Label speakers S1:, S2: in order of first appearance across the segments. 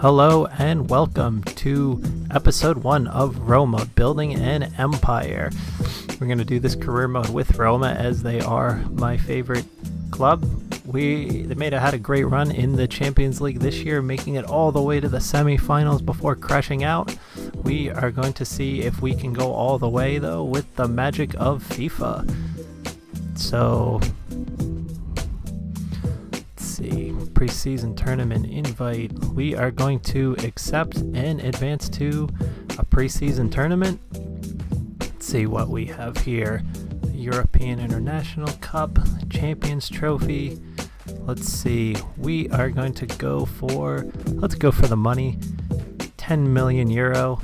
S1: Hello and welcome to episode 1 of Roma, Building an Empire. We're going to do this career mode with Roma as they are my favorite club. They had a great run in the Champions League this year, making it all the way to the semi-finals before crashing out. We are going to see if we can go all the way though with the magic of FIFA. So preseason tournament invite. We are going to accept and advance to a preseason tournament. Let's see what we have here. The European International Cup, Champions Trophy. Let's see. We are going to go for the money. 10 million euro.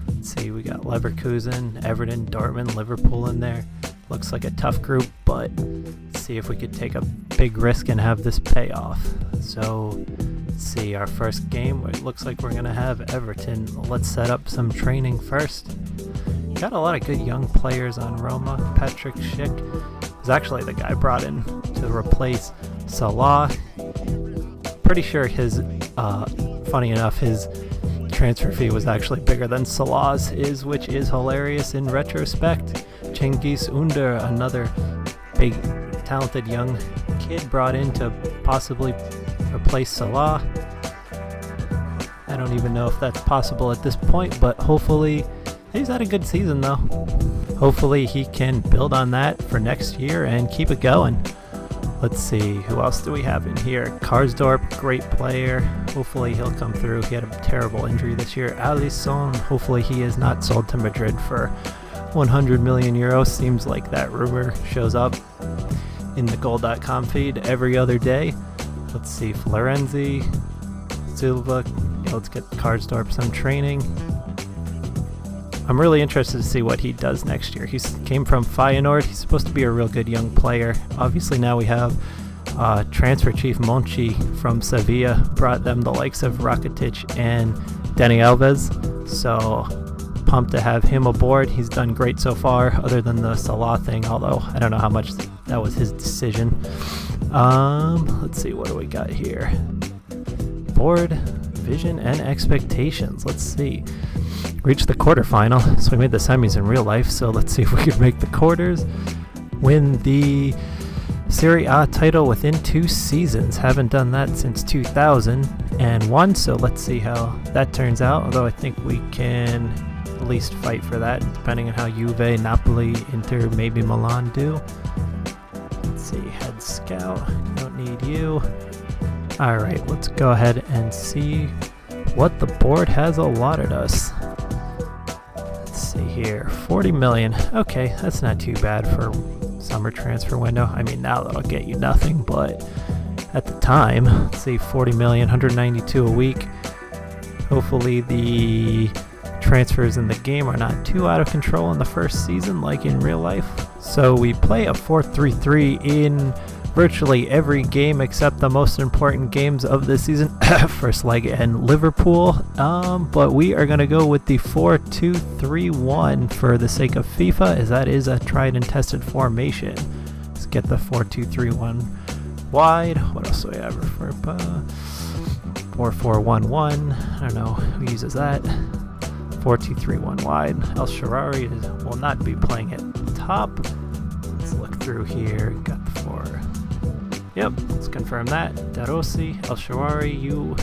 S1: Let's see. We got Leverkusen, Everton, Dortmund, Liverpool in there. Looks like a tough group, but let's see if we could take a big risk and have this pay off. So, let's see, our first game, it looks like we're going to have Everton. Let's set up some training first. Got a lot of good young players on Roma. Patrick Schick is actually the guy brought in to replace Salah. Pretty sure funny enough, his transfer fee was actually bigger than Salah's is, which is hilarious in retrospect. Cengiz Under, another big talented young kid brought in to possibly replace Salah. I don't even know if that's possible at this point, but hopefully he's had a good season though. Hopefully he can build on that for next year and keep it going. Let's see, who else do we have in here? Karsdorp, great player. Hopefully he'll come through. He had a terrible injury this year. Alisson, hopefully he is not sold to Madrid for 100 million euros. Seems like that rumor shows up in the goal.com feed every other day. Let's see, Florenzi, Silva. Let's get Karsdorp some training. I'm really interested to see what he does next year. He came from Feyenoord. He's supposed to be a real good young player. Obviously now we have transfer chief Monchi from Sevilla. Brought them the likes of Rakitic and Dani Alves. So pumped to have him aboard. He's done great so far, other than the Salah thing, although I don't know how much that was his decision. Let's see, what do we got here? Board, vision, and expectations. Let's see. Reached the quarterfinal, so we made the semis in real life, so let's see if we could make the quarters. Win the Serie A title within 2 seasons. Haven't done that since 2001, so let's see how that turns out, although I think we can at least fight for that, depending on how Juve, Napoli, Inter, maybe Milan do. Let's see, head scout, don't need you. Alright, let's go ahead and see what the board has allotted us. Let's see here, 40 million. Okay, that's not too bad for summer transfer window. I mean, now that'll get you nothing, but at the time, let's see, 40 million, 192 a week. Hopefully the transfers in the game are not too out of control in the first season like in real life. So we play a 4-3-3 in virtually every game except the most important games of the season, first leg and Liverpool, but we are going to go with the 4-2-3-1 for the sake of FIFA, as that is a tried and tested formation. Let's get the 4-2-3-1 wide. What else do we have for 4-4-1-1? I don't know who uses that. 4-2-3-1 wide. El Shaarawy will not be playing at top. Let's look through here. Got the 4. Yep, let's confirm that. Darossi, El Shaarawy, you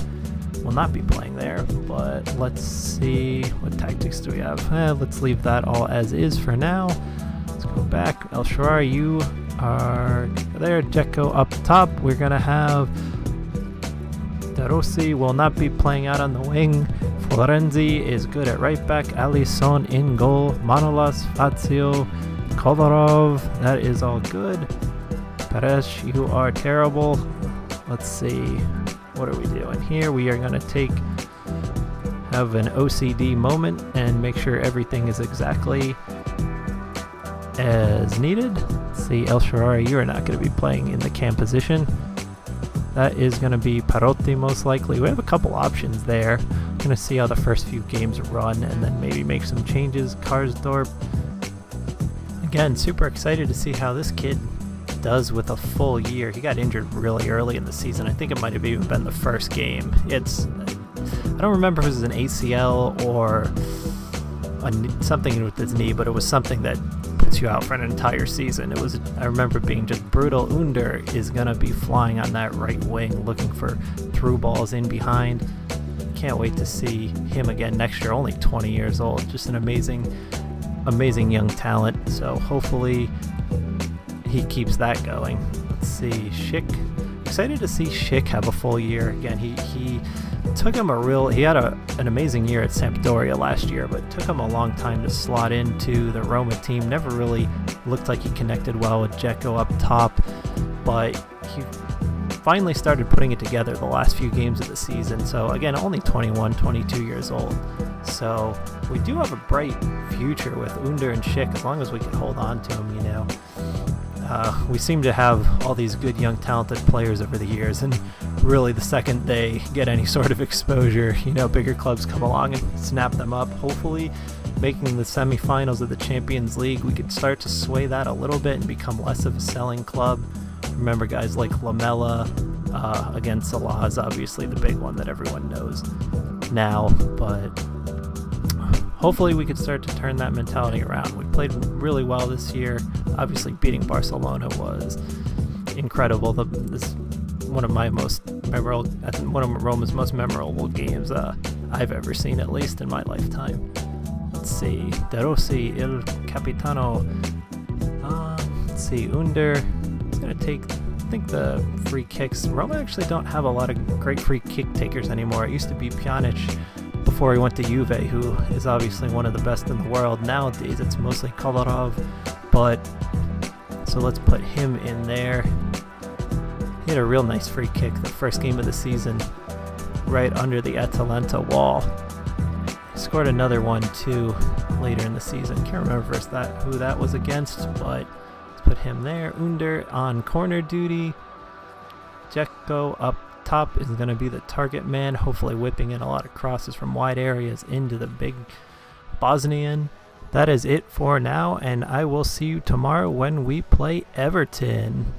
S1: will not be playing there, but let's see, what tactics do we have? Let's leave that all as is for now. Let's go back. El Shaarawy, you are there. Dzeko up top. We're going to have Darossi will not be playing out on the wing. Florenzi is good at right back. Alisson in goal. Manolas, Fazio, Kolarov, that is all good. Perez, you are terrible. Let's see, what are we doing here? We are going to have an OCD moment and make sure everything is exactly as needed. Let's see, El Shaarawy, you are not going to be playing in the cam position. That is going to be Parotti most likely. We have a couple options there. I'm going to see how the first few games run and then maybe make some changes. Karsdorp, again, super excited to see how this kid does with a full year. He got injured really early in the season. I think it might have even been the first game. I don't don't remember if it was an ACL or something with his knee, but it was something that puts you out for an entire season. I remember being just brutal. Under is going to be flying on that right wing, looking for through balls in behind. Can't wait to see him again next year, only 20 years old. Just an amazing young talent. So hopefully he keeps that going. Let's see, Schick. Excited to see Schick have a full year again. He took him he had an amazing year at Sampdoria last year, but it took him a long time to slot into the Roma team. Never really looked like he connected well with Dzeko up top, but he finally started putting it together the last few games of the season. So again, only 21, 22 years old. So we do have a bright future with Under and Schick, as long as we can hold on to him, you know. We seem to have all these good young talented players over the years, and really the second they get any sort of exposure, you know, bigger clubs come along and snap them up. Hopefully making the semifinals of the Champions League, we could start to sway that a little bit and become less of a selling club. Remember guys like Lamela, again Salah is obviously the big one that everyone knows now, but hopefully we could start to turn that mentality around. We played really well this year. Obviously beating Barcelona was incredible. This one of Roma's most memorable games I've ever seen, at least in my lifetime. Let's see, De Rossi, Il Capitano. Let's see, Under is going to take, I think, the free kicks. Roma actually don't have a lot of great free kick takers anymore. It used to be Pjanic before he went to Juve, who is obviously one of the best in the world. Nowadays it's mostly Kolarov, but so let's put him in there. He had a real nice free kick the first game of the season, right under the Atalanta wall. He scored another one too later in the season. Can't remember who that was against, but let's put him there. Under on corner duty. Dzeko up top is going to be the target man, hopefully whipping in a lot of crosses from wide areas into the big Bosnian. That is it for now, and I will see you tomorrow when we play Everton.